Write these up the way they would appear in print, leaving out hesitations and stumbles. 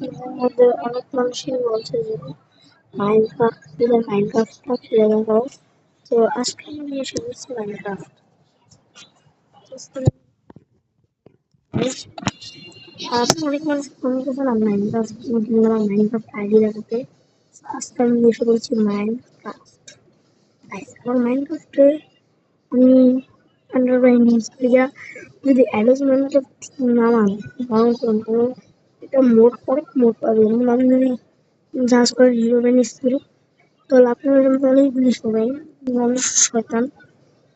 এর মধ্যে অনেক মানুষই বলছে যে মাইনক্রাফটটা খেলে দেখো। তো আজকে আমি এসে বলছি মাইনক্রাফট। সারাদিন অনেক মানুষ ফোন করেছিলাম মাইনক্রাফট আইডি দেখাতে। আজকে আমি এসে বলছি মাইনক্রাফট। আমার মাইনক্রাফটে আমি আন্ডারগ্রাউন্ড ইউজ করি যা যদি অ্যাডভার্টাইজমেন্টটা নামান বরং কোনো একটা মোড পাবে এবং আমি যদি জাজ করে হিরো ব্যানিস করি তাহলে আপনারা এরকম অনেকগুলি সবাই মানুষ শয়তান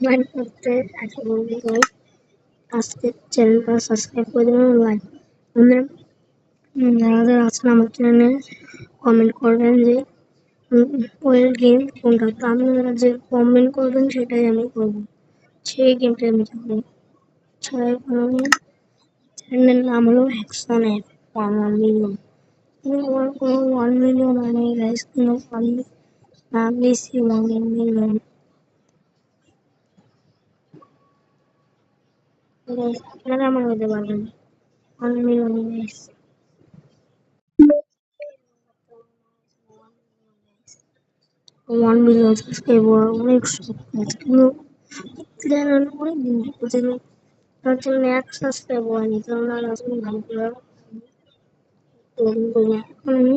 মাইন্ড করতে একে বলতে হয়। আজকে চ্যানেলটা সাবস্ক্রাইব করে দেবেন লাইক মানে যারা যারা আছেন আমার চ্যানেলে কমেন্ট করবেন যে পরের গেম কোনটা, তো আপনারা যে কমেন্ট করবেন সেটাই আমি করবো, সেই গেমটা আমি খেলবো। ছয় চ্যানেলের নাম হলো হ্যাকসন অ্যাপ 1 মিলিয়ন। আমার কোনো 1 মিলিয়ন হয় নাই গাইস, কোনো নাম দিয়েছি 1 মিলিয়ন। আপনারা আমার হতে পারবেন 1 মিলিয়ন গাইস। 1 মিলিয়ন সাবস্ক্রাইবার অনেক সহজ, কিন্তু চ্যানেল অনেক দিন প্রতিদিন তার জন্য 1 সাবস্ক্রাইবার হয়নি, কারণ আর আসলে ভালো করে এখন আমি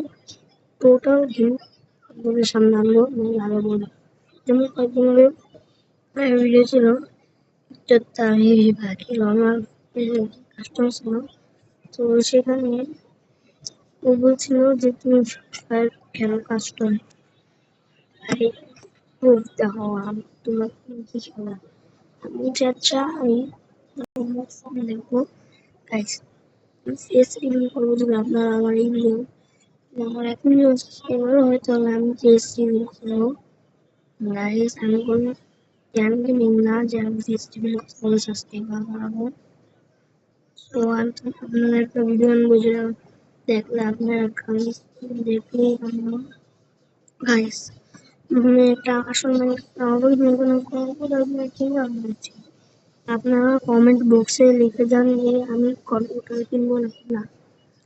টোটাল গেম আপনাদের সামনে আনবো এবং ভালো বলবো। যেমন কয়েকদিন আগে ভিডিও ছিল তাহির পাখি আমার কাস্টমার ছিল, তো সেখানে ও বলছিল যে তুমি ফায়ার কেন কাস্টমার প্রুফ দেখো তোমার কি খেলা। আমি আচ্ছা আমি দেখবো গাইস, ফেস রিভিউ করবো যদি আপনারা আমার এই ভিডিও আমার 1 মিলিয়ন সাবস্ক্রাইবারও হয় তাহলে আমি ফেস রিভিউ করবো গাইস। আমি কোনো জ্ঞান গেমিং না যে আমি ফেস রিভিউ করে সাবস্ক্রাইবার বাড়াবো। তো আমি আপনাদের একটা ভিডিও আনবো যেটা দেখলে আপনারা দেখলেই গাইস একটা আসল আপনারা কমেন্ট বক্সে লিখে যান যে আমি কম্পিউটার কিনবো নাকি না।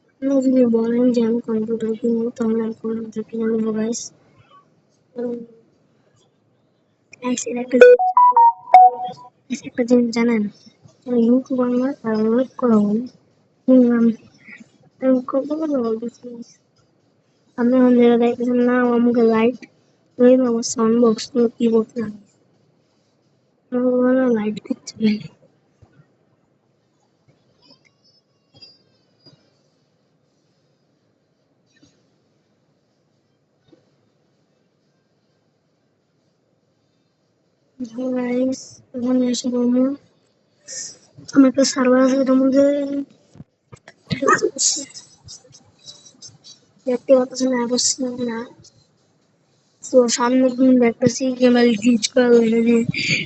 আপনারা যদি বলেন যে আমি কম্পিউটার কিনবো তাহলে আমি কম্পিউটার কিনে নেবো গাইস। একটা জিনিস জানেন, ইউটিউব আমার ডাউনলোড করা হয় আমি কত কথা বলতেছি। আপনি এখন যেটা দেখতেছেন না আমাকে লাইট ওই আমার সাউন্ড বক্স তো কিবোর্ড না লাইট দিচ্ছে গাইস। এখন এসে বলবো আমার একটা সার্ভার আছে এটার মধ্যে দেখতে পাচ্ছেন না। তো সামনে দেখতেছি ক্যামেরা ইউজ করা হয়েছে যে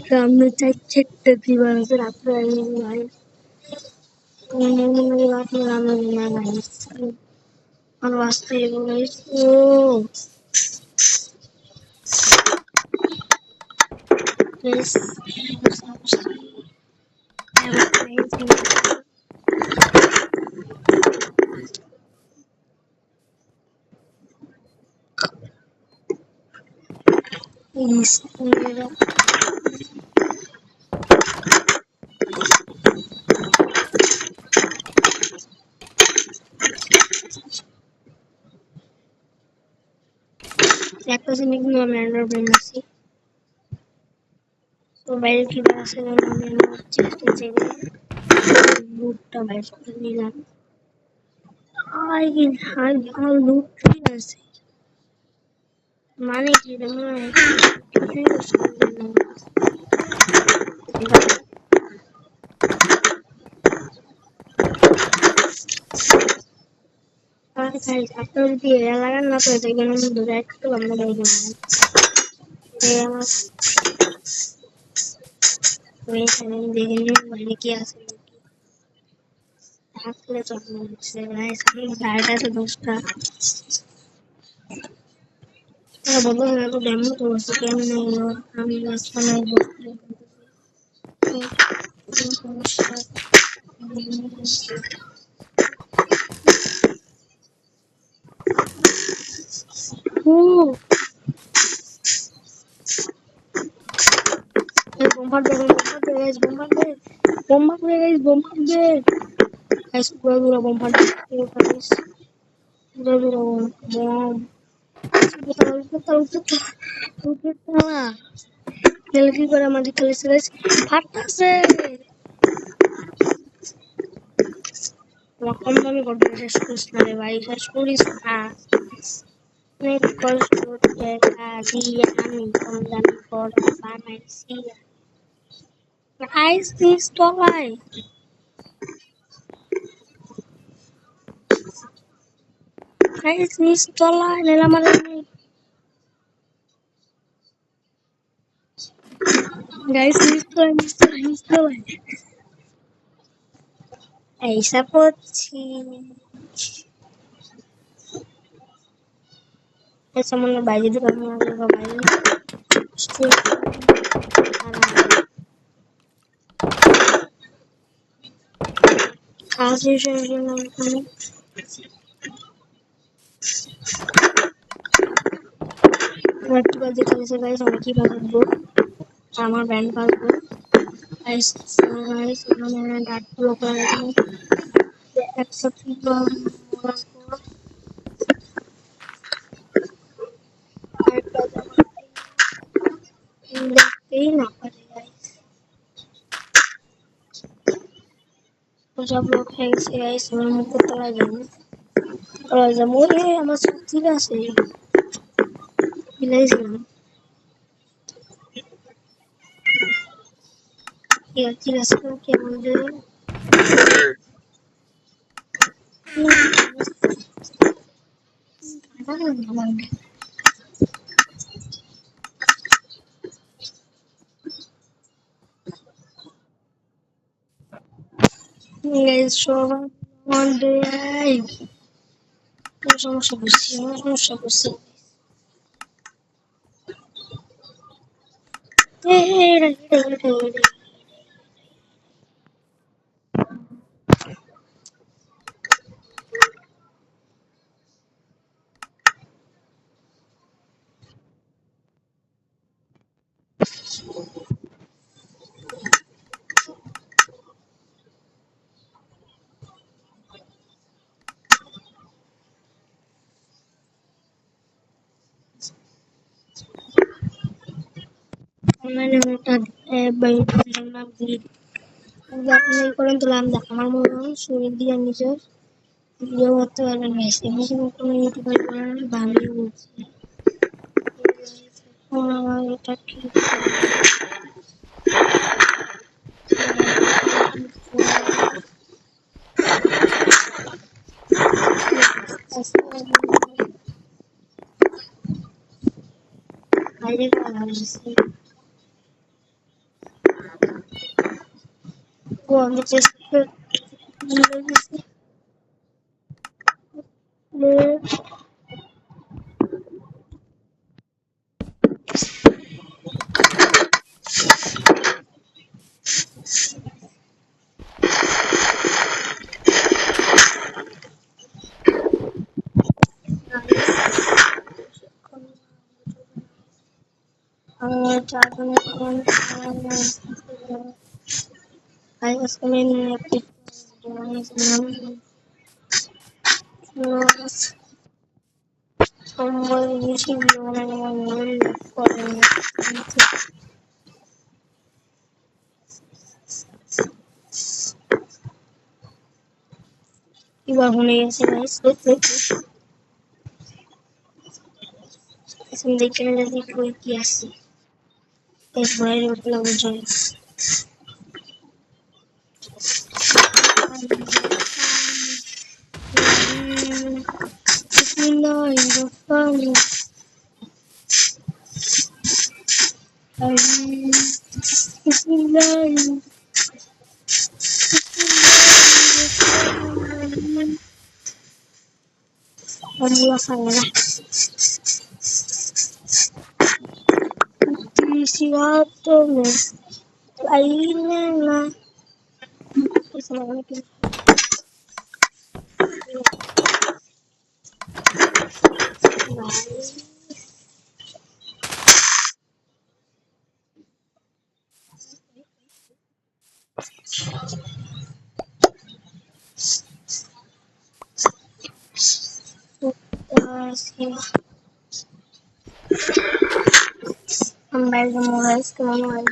সামনে 4-4টা ফিভার আছে রাত্রে ভাই আমার বাঁচতে ও একটা জিনিস কিন্তু আমি অ্যান্ড্রয়েড বানাচ্ছি, তো বাইরে কি আছে আমি চেষ্টা চেয়ে লুটটা বাইর করে নিলাম। আর লুট আছে মানে কি আপনার যদি এরা লাগান না তো এটা কেন ধরে একটু আমরা বাইরে এখানে দেখে নিন বাইরে কি আছে থাকলে যত্ন হচ্ছে গাড়িটা আছে 10টা বলবো না তো ডেমো তো হচ্ছে কেমন আমি মাঝখানে Bombarde. Guys, dura bombarde. Guys, dura bom. Putar. Lagi para mandi tulis guys. Patase. Welcome to my god. শেষ না রে ভাই, শেষ করিস না। অনেক কষ্ট দেখা দিয়ে আমি কমদামি করা বানাইছি। Guys, please don't lie. Guys, please don't lie. Nila marami. Guys, please don't lie. Ay, sapot si... Sa mga bayad ka mga kabayan. Kasi siya lang kami. Vertical दिखाने से गाइस हम की बात दो हमारा बैंड पास दो guys हमारा dot block लगाएंगे ये एक्सेप्ट देखते ही ना पड़े गाइस तो जब लोग है इसे गाइस हम मुझको तला जाएंगे और जब वो ये हमारे सूती का से इलाज ना ये अच्छी रस्म के मुझे guys show one day সমস্যা করছি मैंने मोटा बैठने नाम दी আপনি এই করেন তাহলে আমি আমার মনে হয় শরীর দিয়ে নিজের ভিডিও করতে পারবেন না এমনি কোনো ইউটিউবার করেন বাংলা বলছি আমার এটা ঠিক বাইরে করা হয়েছে ও আমি চেষ্টা I was coming someone using one for you are only as nice with some they can let it go yes it's very little joy Allah saya siapa nih lainnya Assalamualaikum আজকে আমি বাইরে মোবাইল কেমন mobile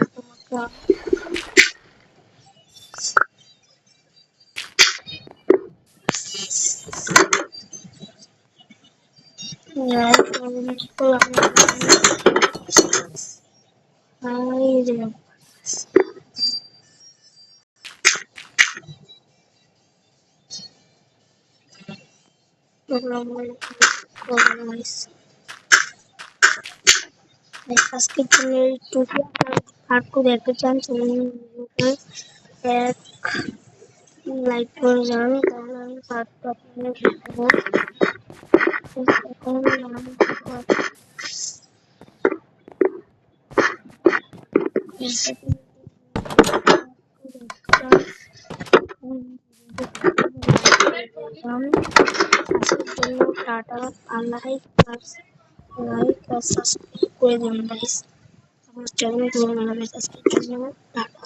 আজকের দিনের টুকু part two দেখতে চান এক লাইক করে যান, তাহলে আমি পার্ট টু আপনাদের দেখাবো। এখন টাটা, আল্লাহ লাইক আর সাবস্ক্রাইব করে দেবেন গাইস। আমার চ্যানেলে আজকের জন্য টাটা।